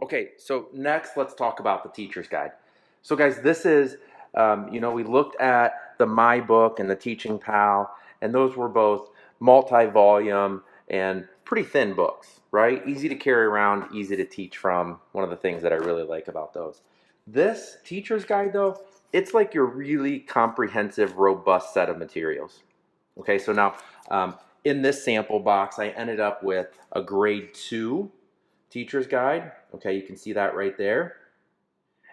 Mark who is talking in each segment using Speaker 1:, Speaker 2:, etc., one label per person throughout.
Speaker 1: Okay, so next let's talk about the teacher's guide. So guys, this is, we looked at the My Book and the Teaching Pal, and those were both multi-volume and pretty thin books, right? Easy to carry around, easy to teach from. One of the things that I really like about those. This teacher's guide though, it's like your really comprehensive, robust set of materials. Okay, so now in this sample box, I ended up with a grade 2 teacher's guide. Okay, you can see that right there.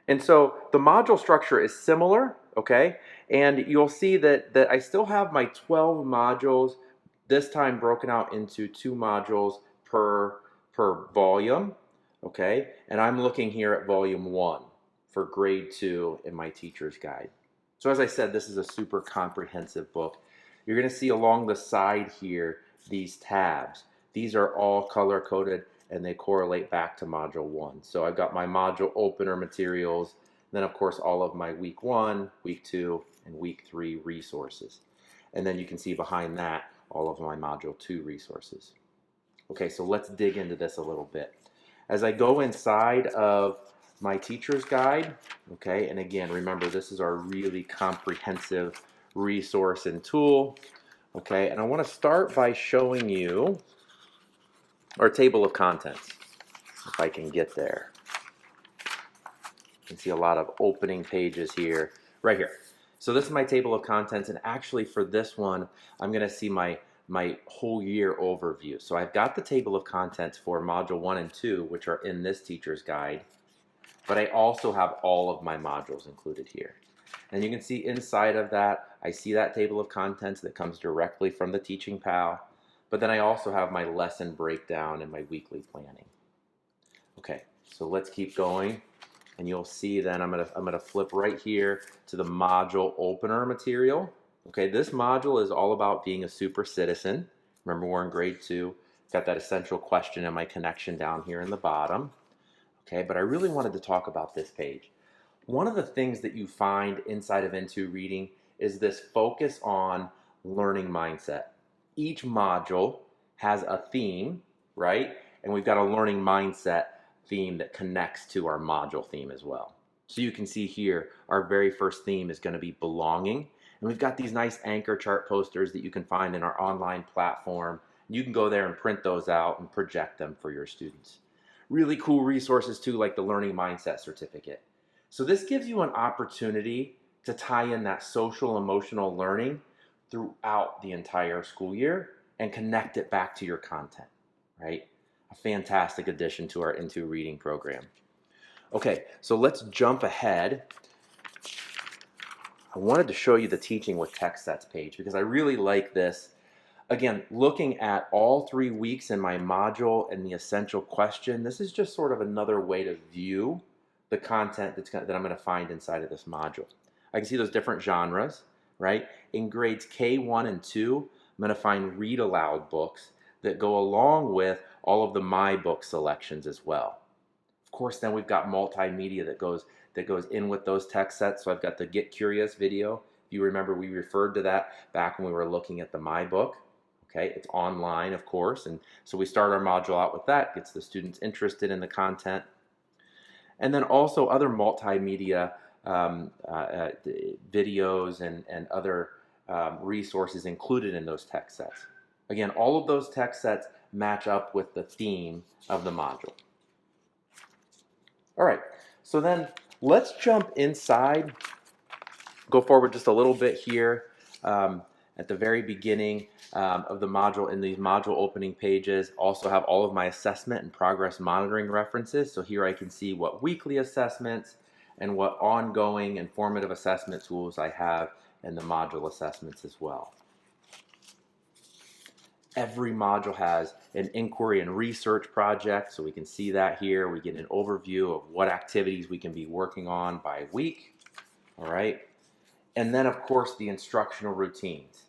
Speaker 1: And so the module structure is similar, okay? And you'll see that I still have my 12 modules, this time broken out into 2 modules per volume, okay? And I'm looking here at volume 1 for grade 2 in my teacher's guide. So as I said, this is a super comprehensive book. You're gonna see along the side here, these tabs. These are all color-coded and they correlate back to module 1. So I've got my module opener materials, then of course all of my week 1, week 2, and week 3 resources. And then you can see behind that all of my module 2 resources. Okay, so let's dig into this a little bit. As I go inside of my teacher's guide, okay, and again, remember this is our really comprehensive resource and tool, okay, and I want to start by showing you our table of contents, if I can get there. You can see a lot of opening pages here, right here. So this is my table of contents, and actually for this one, I'm gonna see my whole year overview. So I've got the table of contents for module 1 and 2, which are in this teacher's guide, but I also have all of my modules included here. And you can see inside of that, I see that table of contents that comes directly from the Teaching Pal, but then I also have my lesson breakdown and my weekly planning. Okay, so let's keep going, and you'll see then I'm gonna flip right here to the module opener material. Okay, this module is all about being a super citizen. Remember, we're in grade 2. Got that essential question and my connection down here in the bottom. Okay, but I really wanted to talk about this page. One of the things that you find inside of Into Reading is this focus on learning mindset. Each module has a theme, right? And we've got a learning mindset theme that connects to our module theme as well. So you can see here, our very first theme is going to be belonging. And we've got these nice anchor chart posters that you can find in our online platform. You can go there and print those out and project them for your students. Really cool resources too, like the Learning Mindset Certificate. So this gives you an opportunity to tie in that social emotional learning throughout the entire school year and connect it back to your content, right? A fantastic addition to our Into Reading program. Okay, so let's jump ahead. I wanted to show you the Teaching with Text Sets page because I really like this. Again, looking at all 3 weeks in my module and the essential question, this is just sort of another way to view the content that I'm going to find inside of this module. I can see those different genres, right? In grades K1 and 2, I'm going to find read aloud books that go along with all of the My Book selections as well. Of course, then we've got multimedia that goes in with those text sets. So I've got the Get Curious video. If you remember, we referred to that back when we were looking at the My Book. Okay, it's online, of course, and so we start our module out with that, gets the students interested in the content. And then also other multimedia videos and other resources included in those text sets. Again, all of those text sets match up with the theme of the module. All right, so then let's jump inside, go forward just a little bit here. At the very beginning of the module, in these module opening pages, also have all of my assessment and progress monitoring references. So here I can see what weekly assessments and what ongoing and formative assessment tools I have in the module assessments as well. Every module has an inquiry and research project, so we can see that here. We get an overview of what activities we can be working on by week, all right? And then, of course, the instructional routines.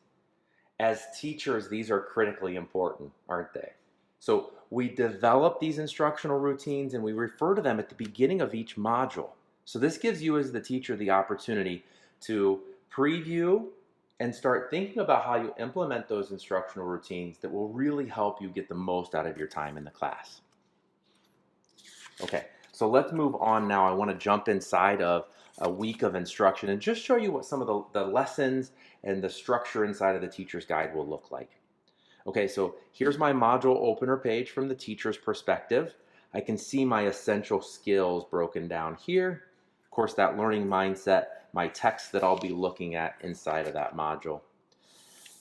Speaker 1: As teachers, these are critically important, aren't they? So we develop these instructional routines and we refer to them at the beginning of each module. So this gives you as the teacher the opportunity to preview and start thinking about how you implement those instructional routines that will really help you get the most out of your time in the class. Okay, So let's move on now. I want to jump inside of a week of instruction and just show you what some of the lessons and the structure inside of the teacher's guide will look like. Okay, so here's my module opener page from the teacher's perspective. I can see my essential skills broken down here. Of course, that learning mindset, my text that I'll be looking at inside of that module.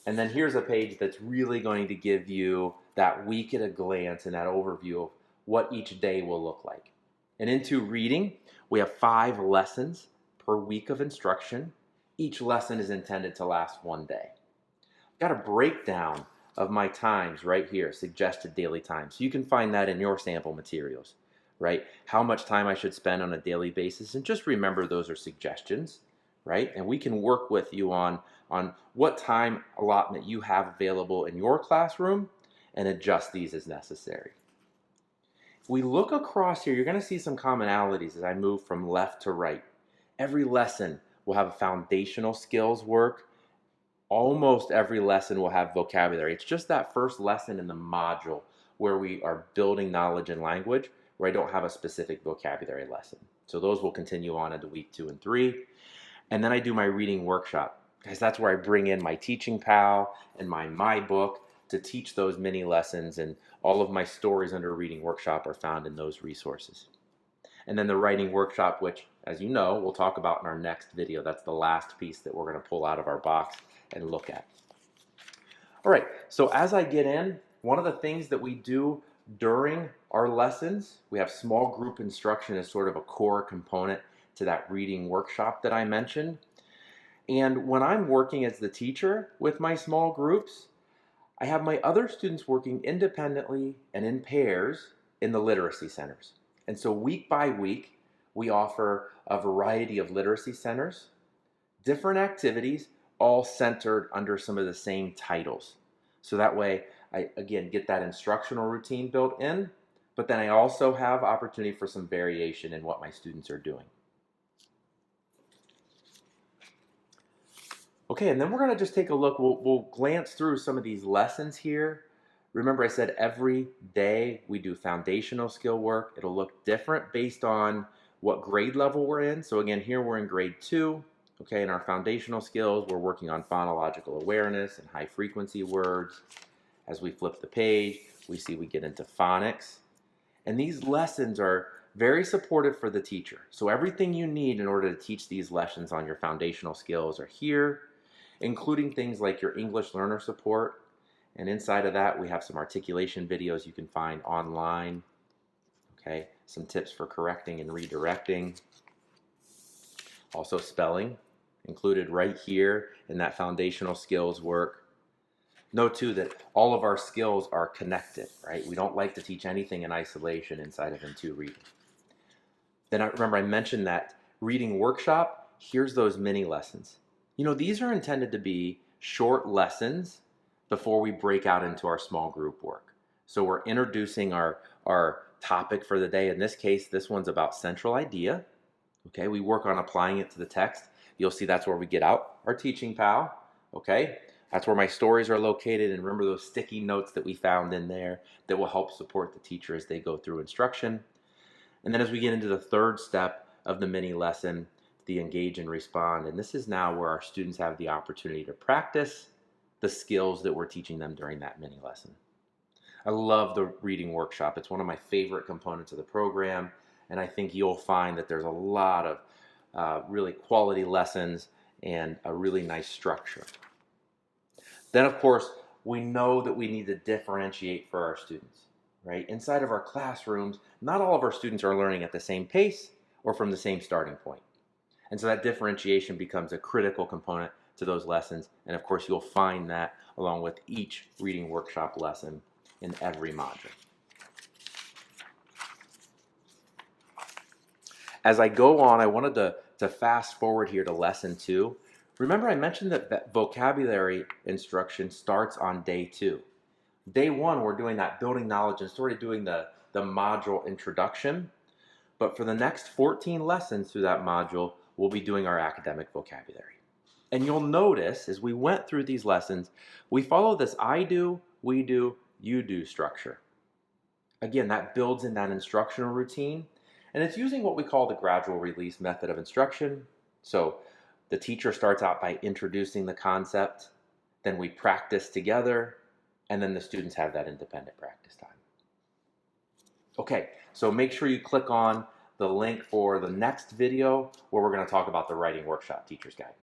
Speaker 1: And then here's a page that's really going to give you that week at a glance and that overview of what each day will look like. And into reading, we have 5 lessons per week of instruction. Each lesson is intended to last 1 day. I've got a breakdown of my times right here, suggested daily time. So you can find that in your sample materials, right? How much time I should spend on a daily basis. And just remember those are suggestions, right? And we can work with you on what time allotment you have available in your classroom and adjust these as necessary. If we look across here, you're going to see some commonalities as I move from left to right. Every lesson will have a foundational skills work. Almost every lesson will have vocabulary. It's just that first lesson in the module where we are building knowledge and language where I don't have a specific vocabulary lesson. So those will continue on into week 2 and 3. And then I do my reading workshop. Guys, that's where I bring in my Teaching Pal and my book to teach those mini lessons, and all of my stories under reading workshop are found in those resources. And then the writing workshop, which, as you know, we'll talk about in our next video. That's the last piece that we're going to pull out of our box and look at. All right, so as I get in, one of the things that we do during our lessons, we have small group instruction as sort of a core component to that reading workshop that I mentioned. And when I'm working as the teacher with my small groups, I have my other students working independently and in pairs in the literacy centers. And so week by week, we offer a variety of literacy centers, different activities, all centered under some of the same titles. So that way, I, again, get that instructional routine built in, but then I also have opportunity for some variation in what my students are doing. Okay, and then we're going to just take a look. We'll glance through some of these lessons here. Remember, I said every day we do foundational skill work. It'll look different based on what grade level we're in. So again, here we're in grade 2. Okay, in our foundational skills, we're working on phonological awareness and high frequency words. As we flip the page, we see we get into phonics. And these lessons are very supportive for the teacher. So everything you need in order to teach these lessons on your foundational skills are here, including things like your English learner support. And inside of that, we have some articulation videos you can find online. Okay, some tips for correcting and redirecting. Also spelling included right here in that foundational skills work. Note too that all of our skills are connected, right? We don't like to teach anything in isolation inside of N2 reading. Then remember I mentioned that reading workshop. Here's those mini lessons. You know, these are intended to be short lessons before we break out into our small group work. So we're introducing our topic for the day. In this case, this one's about central idea. Okay, we work on applying it to the text. You'll see that's where we get out our Teaching Pal. Okay, that's where my stories are located. And remember those sticky notes that we found in there that will help support the teacher as they go through instruction. And then as we get into the third step of the mini lesson, the engage and respond. And this is now where our students have the opportunity to practice the skills that we're teaching them during that mini lesson. I love the reading workshop. It's one of my favorite components of the program. And I think you'll find that there's a lot of really quality lessons and a really nice structure. Then, of course, we know that we need to differentiate for our students, right? Inside of our classrooms, not all of our students are learning at the same pace or from the same starting point. And so that differentiation becomes a critical component to those lessons. And of course, you'll find that along with each reading workshop lesson in every module. As I go on, I wanted to fast forward here to lesson 2. Remember I mentioned that vocabulary instruction starts on day 2. Day 1, we're doing that building knowledge and sort of doing the module introduction. But for the next 14 lessons through that module, we'll be doing our academic vocabulary. And you'll notice as we went through these lessons, we follow this I do, we do, you do structure. Again, that builds in that instructional routine. And it's using what we call the gradual release method of instruction. So the teacher starts out by introducing the concept, then we practice together, and then the students have that independent practice time. Okay, so make sure you click on the link for the next video where we're going to talk about the Writing Workshop Teacher's Guide.